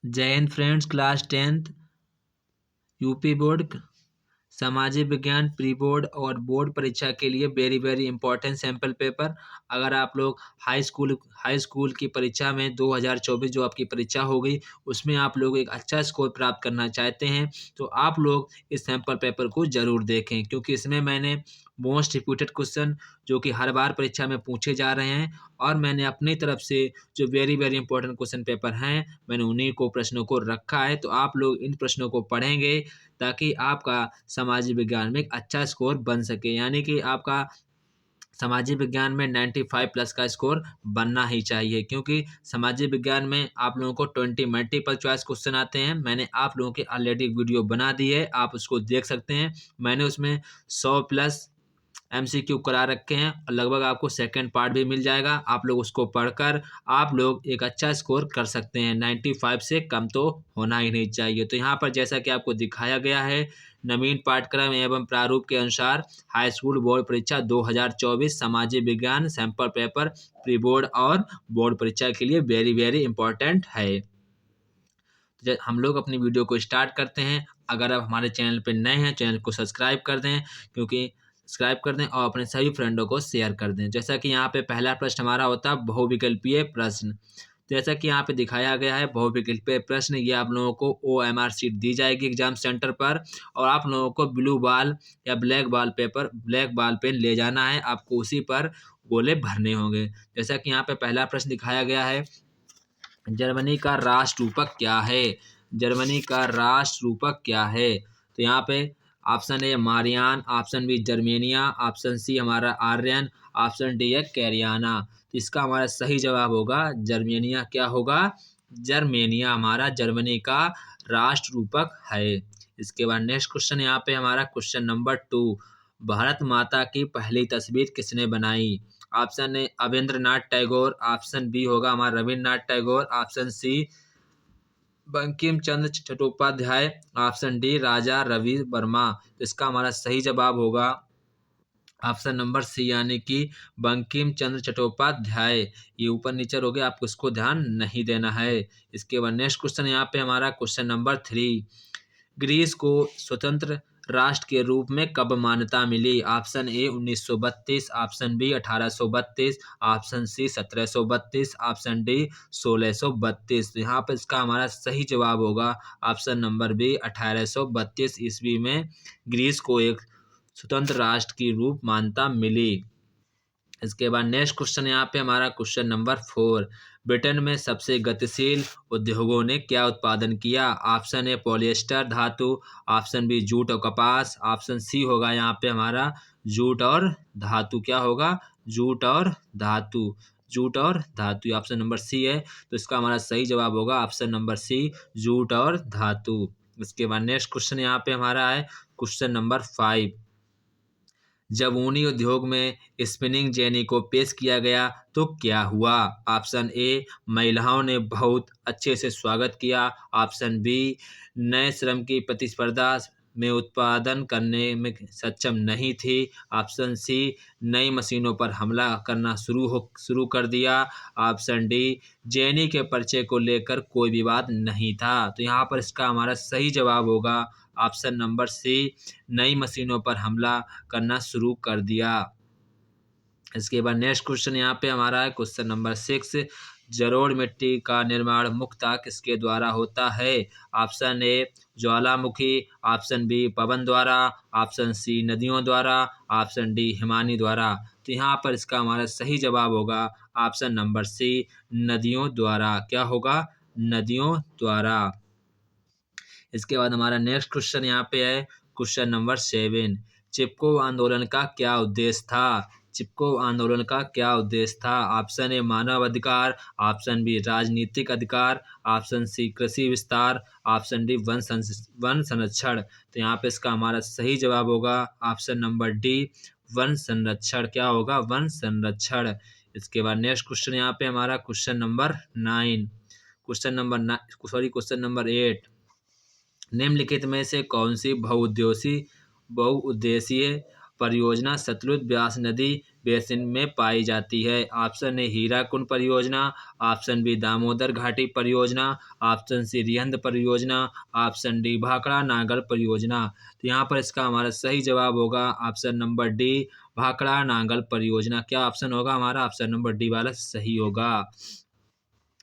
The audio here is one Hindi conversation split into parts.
जय Hind friends, class 10th UP board सामाजिक विज्ञान प्री बोर्ड और बोर्ड परीक्षा के लिए very very important sample paper. अगर आप लोग हाई स्कूल की परीक्षा में 2024 जो आपकी परीक्षा हो गई उसमें आप लोग एक अच्छा स्कोर प्राप्त करना चाहते हैं तो आप लोग इस सैंपल पेपर को ज़रूर देखें, क्योंकि इसमें मैंने मोस्ट रिपीटेड क्वेश्चन जो कि हर बार परीक्षा में पूछे जा रहे हैं और मैंने अपनी तरफ से जो very very important question paper हैं मैंने उन्हीं को प्रश्नों को रखा है। तो आप लोग इन प्रश्नों को पढ़ेंगे ताकि आपका सामाजिक विज्ञान में एक अच्छा स्कोर बन सके, यानी कि आपका सामाजिक विज्ञान में 95 प्लस का स्कोर बनना ही चाहिए, क्योंकि सामाजिक विज्ञान में आप लोगों को 20 मल्टीपल चॉइस क्वेश्चन आते हैं। मैंने आप लोगों के ऑलरेडी वीडियो बना दी है, आप उसको देख सकते हैं। मैंने उसमें 100 प्लस एमसीक्यू करा रखे हैं और लगभग आपको सेकंड पार्ट भी मिल जाएगा। आप लोग उसको पढ़कर आप लोग एक अच्छा स्कोर कर सकते हैं। 95 से कम तो होना ही नहीं चाहिए। तो यहाँ पर जैसा कि आपको दिखाया गया है, नवीन पाठ्यक्रम एवं प्रारूप के अनुसार हाई स्कूल बोर्ड परीक्षा 2024 सामाजिक विज्ञान सैंपल पेपर प्री बोर्ड और बोर्ड परीक्षा के लिए वेरी वेरी इंपॉर्टेंट है। हम लोग अपनी वीडियो को स्टार्ट करते हैं। अगर आप हमारे चैनल पर नए हैं, चैनल को सब्सक्राइब कर दें, क्योंकि सब्सक्राइब कर दें और अपने सभी फ्रेंडों को शेयर कर दें। जैसा कि यहाँ पे पहला प्रश्न हमारा होता है बहुविकल्पीय प्रश्न। जैसा कि यहाँ पे दिखाया गया है बहुविकल्पीय प्रश्न, ये आप लोगों को OMR शीट दी जाएगी एग्जाम सेंटर पर और आप लोगों को ब्लू बॉल या ब्लैक बॉल पेन ले जाना है। आपको उसी पर गोले भरने होंगे। जैसा कि यहाँ पे पहला प्रश्न दिखाया गया है, जर्मनी का राष्ट्र रूपक क्या है? जर्मनी का राष्ट्र रूपक क्या है? तो यहाँ पे option A Marianne, option B Germania, option C हमारा आर्यन, ऑप्शन डी है कैरियाना। तो इसका हमारा सही जवाब होगा जर्मेनिया। क्या होगा? जर्मेनिया हमारा जर्मनी का राष्ट्र रूपक है। इसके बाद नेक्स्ट क्वेश्चन यहाँ पे हमारा क्वेश्चन नंबर 2, भारत माता की पहली तस्वीर किसने बनाई? Option A Abanindranath Tagore, option B होगा हमारा Rabindranath Tagore, option C Bankim Chandra Chattopadhyay, option D Raja Ravi Varma. तो इसका हमारा सही जवाब होगा ऑप्शन नंबर सी, यानी कि बंकिम चंद्र चट्टोपाध्याय। ये ऊपर नीचे हो गया, आपको इसको ध्यान नहीं देना है। इसके बाद नेक्स्ट क्वेश्चन यहाँ पे हमारा क्वेश्चन नंबर 3, ग्रीस को स्वतंत्र राष्ट्र के रूप में कब मान्यता मिली? Option A 1932, option B 1832, option C 1732, option D 1632। तो यहाँ पर इसका हमारा सही जवाब होगा ऑप्शन नंबर बी 1832 ईस्वी में ग्रीस को एक स्वतंत्र राष्ट्र की रूप मान्यता मिली। इसके बाद नेक्स्ट क्वेश्चन यहाँ पे हमारा क्वेश्चन नंबर 4, ब्रिटेन में सबसे गतिशील उद्योगों ने क्या उत्पादन किया? ऑप्शन ए पॉलिएस्टर धातु, ऑप्शन बी जूट और कपास, ऑप्शन सी होगा यहाँ पे हमारा जूट और धातु। क्या होगा? जूट और धातु। जूट और धातु ऑप्शन नंबर सी है। तो इसका हमारा सही जवाब होगा ऑप्शन नंबर सी, जूट और धातु। इसके बाद नेक्स्ट क्वेश्चन यहाँ पे हमारा है क्वेश्चन नंबर 5, जब ऊनी उद्योग में स्पिनिंग जेनी को पेश किया गया तो क्या हुआ? ऑप्शन ए महिलाओं ने बहुत अच्छे से स्वागत किया, ऑप्शन बी नए श्रम की प्रतिस्पर्धा में उत्पादन करने में सक्षम नहीं थी, ऑप्शन सी नई मशीनों पर हमला करना शुरू कर दिया, ऑप्शन डी जेनी के पर्चे को लेकर कोई विवाद नहीं था। तो यहाँ पर इसका हमारा सही जवाब होगा ऑप्शन नंबर सी, नई मशीनों पर हमला करना शुरू कर दिया। इसके बाद नेक्स्ट क्वेश्चन यहाँ पे हमारा है क्वेश्चन नंबर 6, जलोढ़ मिट्टी का निर्माण मुख्यतः किसके द्वारा होता है? ऑप्शन ए ज्वालामुखी, ऑप्शन बी पवन द्वारा, ऑप्शन सी नदियों द्वारा, ऑप्शन डी हिमानी द्वारा। तो यहाँ पर इसका हमारा सही जवाब होगा ऑप्शन नंबर सी, नदियों द्वारा। क्या होगा? नदियों द्वारा। इसके बाद हमारा नेक्स्ट क्वेश्चन यहाँ पे है क्वेश्चन नंबर 7, चिपको आंदोलन का क्या उद्देश्य था? चिपको आंदोलन का क्या उद्देश्य था? ऑप्शन ए मानव अधिकार, ऑप्शन बी राजनीतिक अधिकार, ऑप्शन सी कृषि विस्तार, ऑप्शन डी वन संरक्षण। तो यहाँ पे इसका हमारा सही जवाब होगा ऑप्शन नंबर डी, वन संरक्षण। क्या होगा? वन संरक्षण। इसके बाद नेक्स्ट क्वेश्चन यहाँ पे हमारा क्वेश्चन नंबर 9, क्वेश्चन नंबर 8, निम्नलिखित में से कौन सी बहुउद्देशीय परियोजना सतलुज ब्यास नदी बेसिन में पाई जाती है? ऑप्शन ए हीराकुंड परियोजना, ऑप्शन बी दामोदर घाटी परियोजना, ऑप्शन सी रिहंद परियोजना, ऑप्शन डी भाखड़ा नागल परियोजना। तो यहाँ पर इसका हमारा सही जवाब होगा option number D, Bhakra Nangal परियोजना। क्या ऑप्शन होगा हमारा? ऑप्शन नंबर डी वाला सही होगा।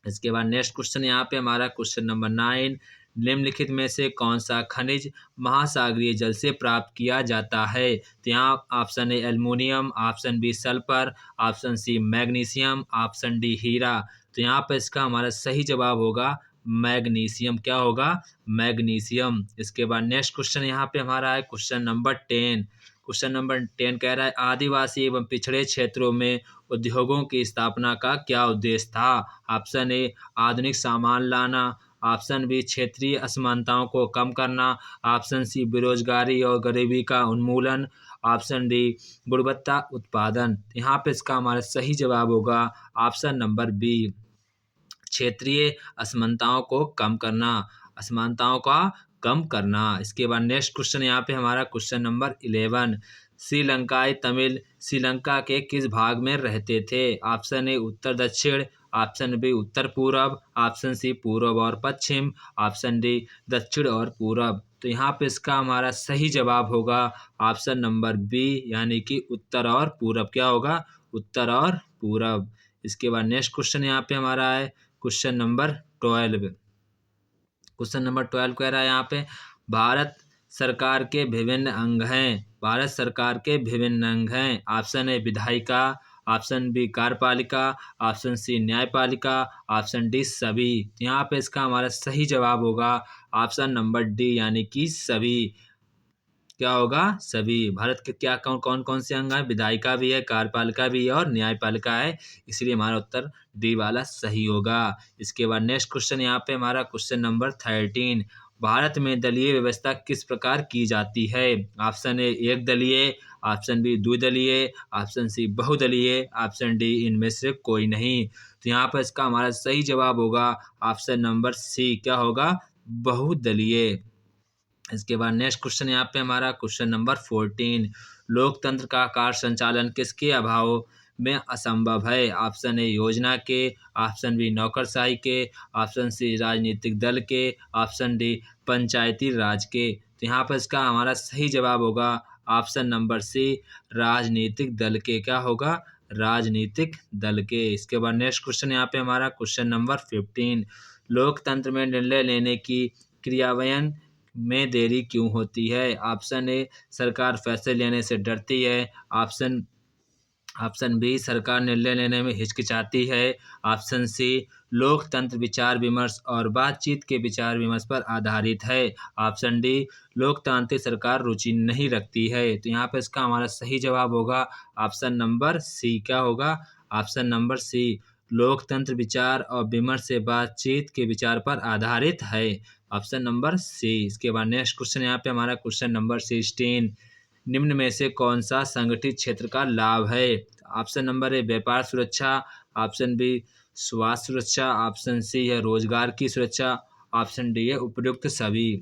इसके बाद नेक्स्ट क्वेश्चन यहाँ पे हमारा क्वेश्चन नंबर 9, निम्नलिखित में से कौन सा खनिज महासागरीय जल से प्राप्त किया जाता है? तो यहाँ option A aluminium, option B sulphur, option C magnesium, option D हीरा। तो यहाँ पे इसका हमारा सही जवाब होगा मैग्नीशियम। क्या होगा? मैग्नीशियम। इसके बाद नेक्स्ट क्वेश्चन यहाँ पे हमारा है क्वेश्चन नंबर 10। क्वेश्चन नंबर 10 कह रहा है आदिवासी एवं पिछड़े क्षेत्रों में उद्योगों की स्थापना का क्या उद्देश्य था? ऑप्शन ए आधुनिक सामान लाना, ऑप्शन बी क्षेत्रीय असमानताओं को कम करना, ऑप्शन सी बेरोजगारी और गरीबी का उन्मूलन, ऑप्शन डी गुणवत्ता उत्पादन। यहाँ पे इसका हमारा सही जवाब होगा ऑप्शन नंबर बी, क्षेत्रीय असमानताओं को कम करना, असमानताओं का कम करना। इसके बाद नेक्स्ट क्वेश्चन यहाँ पे हमारा क्वेश्चन नंबर 11, श्रीलंकाई तमिल श्रीलंका के किस भाग में रहते थे? ऑप्शन ए उत्तर दक्षिण, ऑप्शन बी उत्तर पूरब, ऑप्शन सी पूर्व और पश्चिम, ऑप्शन डी दक्षिण और पूरब। तो यहाँ पे इसका हमारा सही जवाब होगा ऑप्शन नंबर बी, यानी कि उत्तर और पूरब। क्या होगा? उत्तर और पूरब। इसके बाद नेक्स्ट क्वेश्चन यहाँ पे हमारा है क्वेश्चन नंबर 12। क्वेश्चन नंबर 12 कह रहा है यहाँ पे भारत सरकार के विभिन्न अंग हैं। भारत सरकार के विभिन्न अंग हैं। ऑप्शन ए विधायिका, ऑप्शन बी कार्यपालिका, ऑप्शन सी न्यायपालिका, ऑप्शन डी सभी। यहाँ पे इसका हमारा सही जवाब होगा ऑप्शन नंबर डी, यानी कि सभी। क्या होगा? सभी। भारत के क्या कौन कौन कौन से अंग हैं? विधायिका भी है, कार्यपालिका भी है और न्यायपालिका है, इसलिए हमारा उत्तर डी वाला सही होगा। इसके बाद नेक्स्ट क्वेश्चन यहाँ पे हमारा क्वेश्चन नंबर 13, भारत में दलीय व्यवस्था किस प्रकार की जाती है? ऑप्शन ए एक दलीय, ऑप्शन बी द्विदलीय, ऑप्शन सी बहुदलीय, ऑप्शन डी इनमें से कोई नहीं। तो यहाँ पर इसका हमारा सही जवाब होगा ऑप्शन नंबर सी। क्या होगा? बहुदलीय। इसके बाद नेक्स्ट क्वेश्चन यहाँ पे हमारा क्वेश्चन नंबर 14, लोकतंत्र का कार्य संचालन किसके अभाव में असंभव है? ऑप्शन ए योजना के, ऑप्शन बी नौकरशाही के, ऑप्शन सी राजनीतिक दल के, ऑप्शन डी पंचायती राज के। तो यहाँ पर इसका हमारा सही जवाब होगा ऑप्शन नंबर सी, राजनीतिक दल के। क्या होगा? राजनीतिक दल के। इसके बाद नेक्स्ट क्वेश्चन यहाँ पे हमारा क्वेश्चन नंबर 15, लोकतंत्र में निर्णय लेने की क्रियान्वयन में देरी क्यों होती है? ऑप्शन ए सरकार फैसले लेने से डरती है, ऑप्शन ऑप्शन बी सरकार निर्णय लेने में हिचकिचाती है, ऑप्शन सी लोकतंत्र विचार विमर्श और बातचीत के विचार विमर्श पर आधारित है, ऑप्शन डी लोकतांत्रिक सरकार रुचि नहीं रखती है। तो यहाँ पे इसका हमारा सही जवाब होगा ऑप्शन नंबर सी। क्या होगा? ऑप्शन नंबर सी, लोकतंत्र विचार और विमर्श से बातचीत के विचार पर आधारित है, ऑप्शन नंबर सी। इसके बाद नेक्स्ट क्वेश्चन यहाँ पे हमारा क्वेश्चन नंबर 16, निम्न में से कौन सा संगठित क्षेत्र का लाभ है? ऑप्शन नंबर ए व्यापार सुरक्षा, ऑप्शन बी स्वास्थ्य सुरक्षा, ऑप्शन सी है रोजगार की सुरक्षा, ऑप्शन डी है उपयुक्त सभी।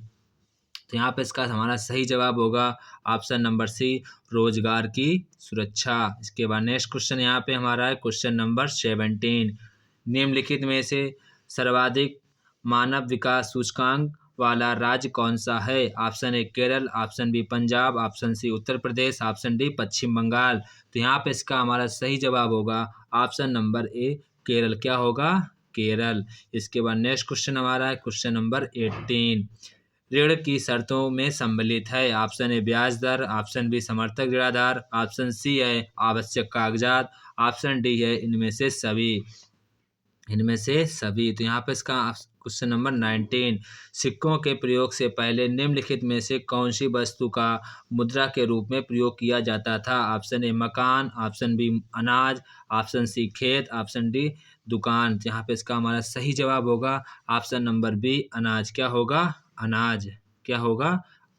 तो यहाँ पे इसका हमारा सही जवाब होगा ऑप्शन नंबर सी, रोजगार की सुरक्षा। इसके बाद नेक्स्ट क्वेश्चन यहाँ पे हमारा है क्वेश्चन नंबर 17, निम्नलिखित में से सर्वाधिक मानव विकास सूचकांक वाला राज्य कौन सा है? Option A Kerala, option B Punjab, option C Uttar Pradesh, option D Paschim Bengal. तो यहाँ पे इसका हमारा सही जवाब होगा ऑप्शन नंबर ए केरल। क्या होगा? केरल। इसके बाद नेक्स्ट क्वेश्चन हमारा है क्वेश्चन नंबर 18, ऋण की शर्तों में सम्मिलित है। ऑप्शन ए ब्याज दर, ऑप्शन बी समर्थक ऋणाधार, ऑप्शन सी है आवश्यक कागजात, ऑप्शन डी है इनमें से सभी। इनमें से सभी। तो यहाँ पे इसका क्वेश्चन नंबर 19, सिक्कों के प्रयोग से पहले निम्नलिखित में से कौन सी वस्तु का मुद्रा के रूप में प्रयोग किया जाता था? ऑप्शन ए मकान, ऑप्शन बी अनाज, ऑप्शन सी खेत, ऑप्शन डी दुकान। तो यहाँ पे इसका हमारा सही जवाब होगा ऑप्शन नंबर बी अनाज। क्या होगा? अनाज। क्या होगा?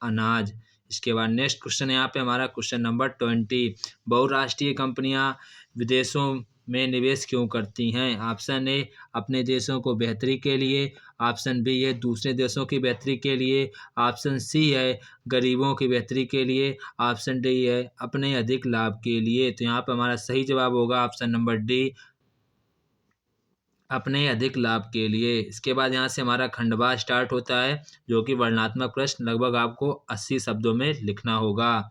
अनाज। इसके बाद नेक्स्ट क्वेश्चन यहाँ पे हमारा क्वेश्चन नंबर 20, बहुराष्ट्रीय कंपनियां विदेशों में निवेश क्यों करती हैं? ऑप्शन ए अपने देशों को बेहतरी के लिए, ऑप्शन बी है दूसरे देशों की बेहतरी के लिए, ऑप्शन सी है गरीबों की बेहतरी के लिए, ऑप्शन डी है अपने अधिक लाभ के लिए। तो यहाँ पर हमारा सही जवाब होगा ऑप्शन नंबर डी, अपने अधिक लाभ के लिए। इसके बाद यहाँ से हमारा खंडवा स्टार्ट होता है, जो कि वर्णनात्मक प्रश्न लगभग आपको 80 शब्दों में लिखना होगा।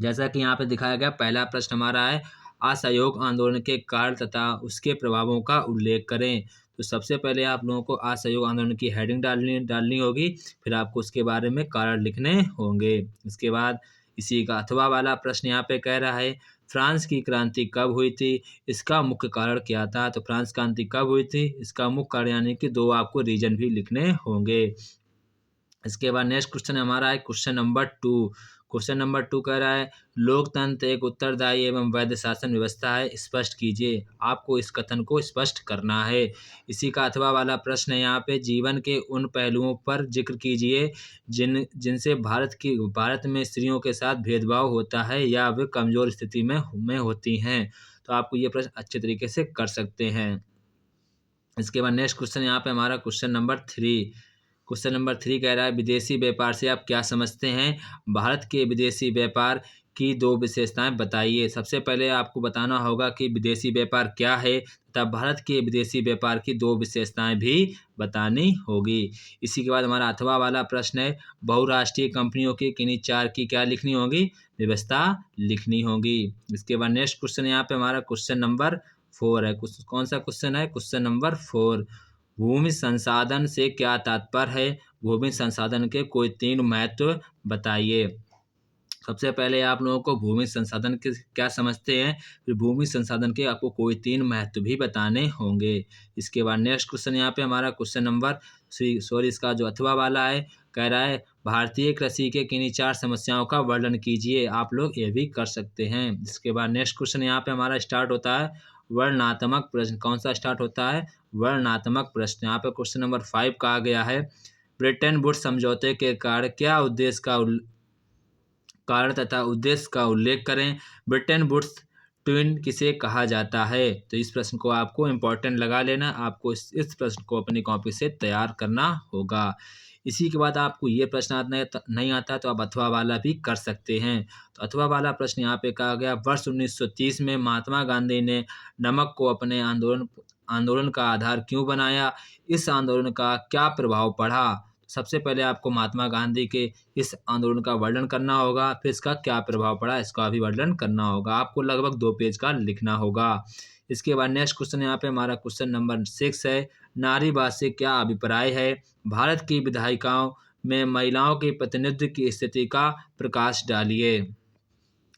जैसा कि यहाँ पे दिखाया गया, पहला प्रश्न हमारा है असहयोग आंदोलन के कारण तथा उसके प्रभावों का उल्लेख करें। तो सबसे पहले आप लोगों को असहयोग आंदोलन की हेडिंग डालनी होगी, फिर आपको उसके बारे में कारण लिखने होंगे। इसके बाद इसी का अथवा वाला प्रश्न यहाँ पे कह रहा है फ्रांस की क्रांति कब हुई थी, इसका मुख्य कारण क्या था। तो फ्रांस क्रांति कब हुई थी, इसका मुख्य कारण यानी कि दो आपको रीजन भी लिखने होंगे। इसके बाद नेक्स्ट क्वेश्चन हमारा है क्वेश्चन नंबर 2। क्वेश्चन नंबर 2 कह रहा है लोकतंत्र एक उत्तरदायी एवं वैध शासन व्यवस्था है, स्पष्ट कीजिए। आपको इस कथन को स्पष्ट करना है। इसी का अथवा वाला प्रश्न है यहाँ पे जीवन के उन पहलुओं पर जिक्र कीजिए जिनसे भारत में स्त्रियों के साथ भेदभाव होता है या वे कमजोर स्थिति में होती हैं। तो आपको ये प्रश्न अच्छे तरीके से कर सकते हैं। इसके बाद नेक्स्ट क्वेश्चन यहाँ पे हमारा क्वेश्चन नंबर 3। क्वेश्चन नंबर 3 कह रहा है विदेशी व्यापार से आप क्या समझते हैं, भारत के विदेशी व्यापार की दो विशेषताएं बताइए। सबसे पहले आपको बताना होगा कि विदेशी व्यापार क्या है तथा भारत के विदेशी व्यापार की दो विशेषताएं भी बतानी होगी। इसी के बाद हमारा अथवा वाला प्रश्न है बहुराष्ट्रीय कंपनियों की किन्हीं चार की क्या लिखनी होगी, व्यवस्था लिखनी होगी। इसके बाद नेक्स्ट क्वेश्चन यहाँ पे हमारा क्वेश्चन नंबर 4 है। कौन सा क्वेश्चन है, क्वेश्चन नंबर 4। भूमि संसाधन से क्या तात्पर्य है, भूमि संसाधन के कोई 3 महत्व बताइए। सबसे पहले आप लोगों को भूमि संसाधन के क्या समझते हैं, फिर भूमि संसाधन के आपको कोई 3 महत्व भी बताने होंगे। इसके बाद नेक्स्ट क्वेश्चन यहाँ पे हमारा क्वेश्चन नंबर इसका जो अथवा वाला है कह रहा है भारतीय कृषि के किन्हीं 4 समस्याओं का वर्णन कीजिए। आप लोग ये भी कर सकते हैं। इसके बाद नेक्स्ट क्वेश्चन यहाँ पे हमारा स्टार्ट होता है वर्णनात्मक प्रश्न। कौन सा स्टार्ट होता है, वर्णनात्मक प्रश्न। यहाँ पे क्वेश्चन नंबर 5 कहा गया है ब्रेटन वुड्स समझौते के कारण तथा उद्देश्य का उल्लेख करें। ब्रेटन वुड्स ट्विन किसे कहा जाता है। तो इस प्रश्न को आपको इम्पोर्टेंट लगा लेना, आपको इस प्रश्न को अपनी कॉपी से तैयार करना होगा। इसी के बाद आपको ये प्रश्न नहीं आता तो आप अथवा वाला भी कर सकते हैं। तो अथवा वाला प्रश्न यहाँ पे कहा गया वर्ष 1930 में महात्मा गांधी ने नमक को अपने आंदोलन का आधार क्यों बनाया, इस आंदोलन का क्या प्रभाव पड़ा। सबसे पहले आपको महात्मा गांधी के इस आंदोलन का वर्णन करना होगा, फिर इसका क्या प्रभाव पड़ा इसका भी वर्णन करना होगा। आपको लगभग 2 पेज का लिखना होगा। इसके बाद नेक्स्ट क्वेश्चन यहाँ पे हमारा क्वेश्चन नंबर 6 है नारीवाद से क्या अभिप्राय है, भारत की विधायिकाओं में महिलाओं के प्रतिनिधित्व की स्थिति का प्रकाश डालिए।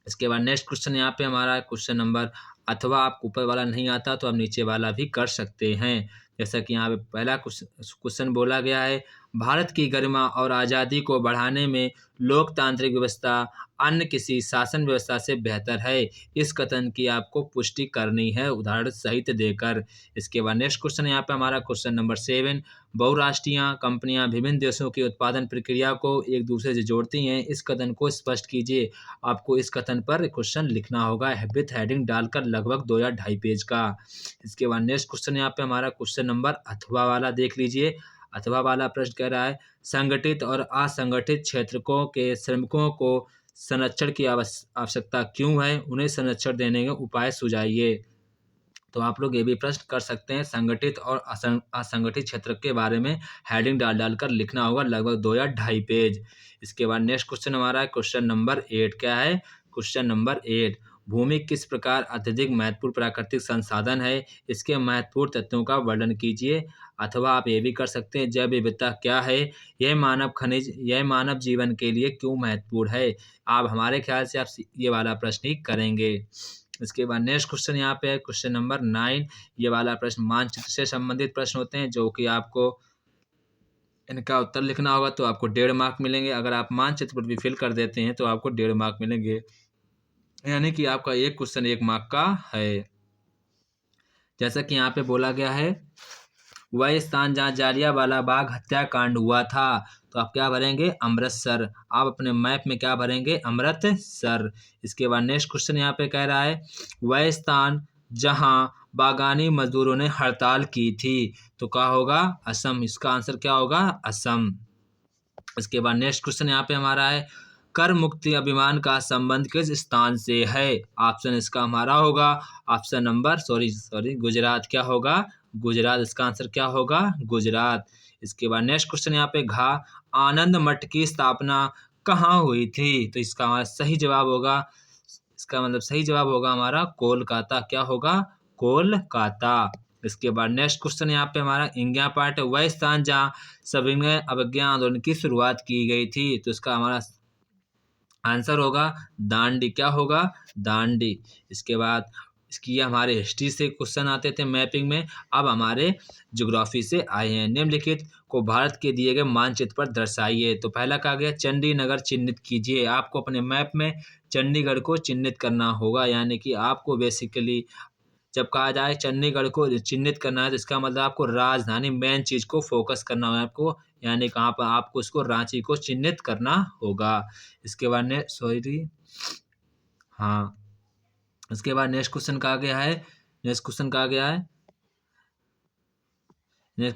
इसके बाद नेक्स्ट क्वेश्चन यहाँ पे हमारा क्वेश्चन नंबर अथवा आपको ऊपर वाला नहीं आता तो आप नीचे वाला भी कर सकते हैं। जैसा कि यहाँ पे पहला क्वेश्चन बोला गया है भारत की गरिमा और आज़ादी को बढ़ाने में लोकतांत्रिक व्यवस्था अन्य किसी शासन व्यवस्था से बेहतर है, इस कथन की आपको पुष्टि करनी है उदाहरण सहित देकर। इसके बाद नेक्स्ट क्वेश्चन यहाँ पे हमारा क्वेश्चन नंबर 7 बहुराष्ट्रीय कंपनियां विभिन्न देशों की उत्पादन प्रक्रिया को एक दूसरे से जोड़ती हैं, इस कथन को स्पष्ट कीजिए। आपको इस कथन पर क्वेश्चन लिखना होगा विथ हेडिंग डालकर लगभग 2 या 2.5 पेज का। इसके बाद नेक्स्ट क्वेश्चन यहाँ पे हमारा क्वेश्चन नंबर अथवा वाला देख लीजिए। अथवा वाला प्रश्न कह रहा है संगठित और असंगठित क्षेत्रों के श्रमिकों को संरक्षण की आवश्यकता क्यों है, उन्हें संरक्षण देने के उपाय सुझाइए। तो आप लोग ये भी प्रश्न कर सकते हैं। संगठित और असंगठित क्षेत्र के बारे में हेडिंग डालकर लिखना होगा लगभग 2 या 2.5 पेज। इसके बाद नेक्स्ट क्वेश्चन हमारा है क्वेश्चन नंबर 8। क्या है, क्वेश्चन नंबर 8 भूमि किस प्रकार अत्यधिक महत्वपूर्ण प्राकृतिक संसाधन है, इसके महत्वपूर्ण तत्वों का वर्णन कीजिए। अथवा आप ये भी कर सकते हैं जैव विविधता क्या है, यह मानव खनिज यह मानव जीवन के लिए क्यों महत्वपूर्ण है। आप हमारे ख्याल से आप ये वाला प्रश्न ही करेंगे। इसके बाद नेक्स्ट क्वेश्चन यहाँ पे है क्वेश्चन नंबर 9। ये वाला प्रश्न मानचित्र से संबंधित प्रश्न होते हैं जो कि आपको इनका उत्तर लिखना होगा तो आपको 1.5 मार्क मिलेंगे। अगर आप मानचित्र पर भी फिल कर देते हैं तो आपको 1.5 मार्क मिलेंगे, यानी कि आपका एक क्वेश्चन 1 मार्क का है। जैसा कि यहाँ पे बोला गया है वह स्थान जहाँ जालियांवाला बाग हत्याकांड हुआ था, तो आप क्या भरेंगे अमृतसर। आप अपने मैप में क्या भरेंगे अमृतसर। इसके बाद नेक्स्ट क्वेश्चन यहाँ पे कह रहा है वह स्थान जहां बागानी मजदूरों ने हड़ताल की थी। तो क्या होगा? असम। इसका आंसर क्या होगा? असम। इसके बाद नेक्स्ट क्वेश्चन यहाँ पे हमारा है, कर मुक्ति अभियान का संबंध किस स्थान से है? ऑप्शन इसका हमारा होगा ऑप्शन नंबर सॉरी गुजरात। क्या होगा? गुजरात। इसका आंसर क्या होगा? गुजरात। इसके बाद नेक्स्ट क्वेश्चन यहाँ पे, घा आनंद मठ की स्थापना कहाँ हुई थी? तो इसका हमारा सही जवाब होगा, इसका मतलब सही जवाब होगा हमारा कोलकाता। क्या होगा? कोलकाता। इसके बाद नेक्स्ट क्वेश्चन यहाँ पे हमारा इंडिया पार्ट है, वह स्थान जहाँ सविनय अवज्ञा आंदोलन की शुरुआत की गई थी। तो इसका हमारा आंसर होगा दांडी। क्या होगा? दांडी। इसके बाद इसकी हमारे हिस्ट्री से क्वेश्चन आते थे मैपिंग में, अब हमारे ज्योग्राफी से आए हैं। निम्नलिखित को भारत के दिए गए मानचित्र पर दर्शाइए। तो पहला कहा गया चंडीगढ़ चिन्हित कीजिए। आपको अपने मैप में चंडीगढ़ को चिन्हित करना होगा, यानी कि आपको बेसिकली जब कहा जाए चंडीगढ़ को चिन्हित करना है तो इसका मतलब आपको राजधानी मेन चीज को फोकस करना होगा आपको, यानी कहाँ पर आपको इसको रांची को चिन्हित करना होगा। इसके बाद ने सॉरी हाँ इसके बाद नेक्स्ट क्वेश्चन कहा गया है, नेक्स्ट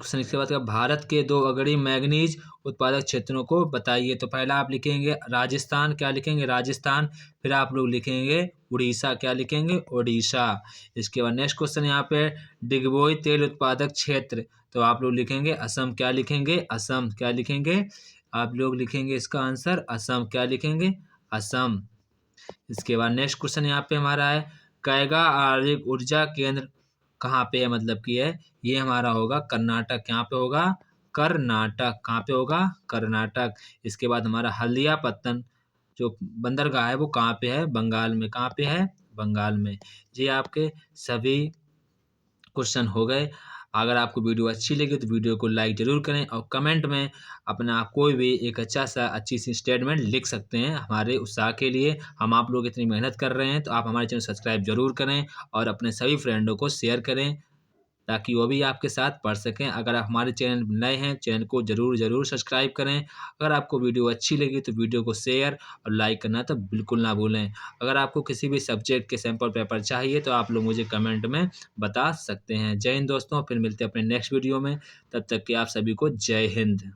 क्वेश्चन इसके बाद भारत के दो अग्रणी मैंगनीज उत्पादक क्षेत्रों को बताइए। तो पहला आप लिखेंगे राजस्थान। क्या लिखेंगे? राजस्थान। फिर आप लोग लिखेंगे उड़ीसा। क्या लिखेंगे? उड़ीसा। इसके बाद नेक्स्ट क्वेश्चन यहाँ पे, डिगबोई तेल उत्पादक क्षेत्र। तो आप लोग लिखेंगे असम। क्या लिखेंगे? असम। क्या लिखेंगे? आप लोग लिखेंगे इसका आंसर असम। क्या लिखेंगे? असम। इसके बाद नेक्स्ट क्वेश्चन यहाँ पे हमारा है, कैगा आर्थिक ऊर्जा केंद्र कहाँ पे है? मतलब कि है ये हमारा होगा कर्नाटक। यहाँ पे होगा? कर्नाटक। कहाँ पे होगा? कर्नाटक। इसके बाद हमारा हल्दिया पत्तन जो बंदरगाह है वो कहाँ पे है? बंगाल में। कहाँ पे है? बंगाल में। ये आपके सभी क्वेश्चन हो गए। अगर आपको वीडियो अच्छी लगी तो वीडियो को लाइक जरूर करें और कमेंट में अपना कोई भी एक अच्छी सी स्टेटमेंट लिख सकते हैं हमारे उत्साह के लिए। हम आप लोग इतनी मेहनत कर रहे हैं तो आप हमारे चैनल सब्सक्राइब जरूर करें और अपने सभी फ्रेंडों को शेयर करें ताकि वो भी आपके साथ पढ़ सकें। अगर आप हमारे चैनल में नए हैं, चैनल को ज़रूर सब्सक्राइब करें। अगर आपको वीडियो अच्छी लगी तो वीडियो को शेयर और लाइक करना तो बिल्कुल ना भूलें। अगर आपको किसी भी सब्जेक्ट के सैम्पल पेपर चाहिए तो आप लोग मुझे कमेंट में बता सकते हैं। जय हिंद दोस्तों, फिर मिलते हैं अपने नेक्स्ट वीडियो में। तब तक कि आप सभी को जय हिंद।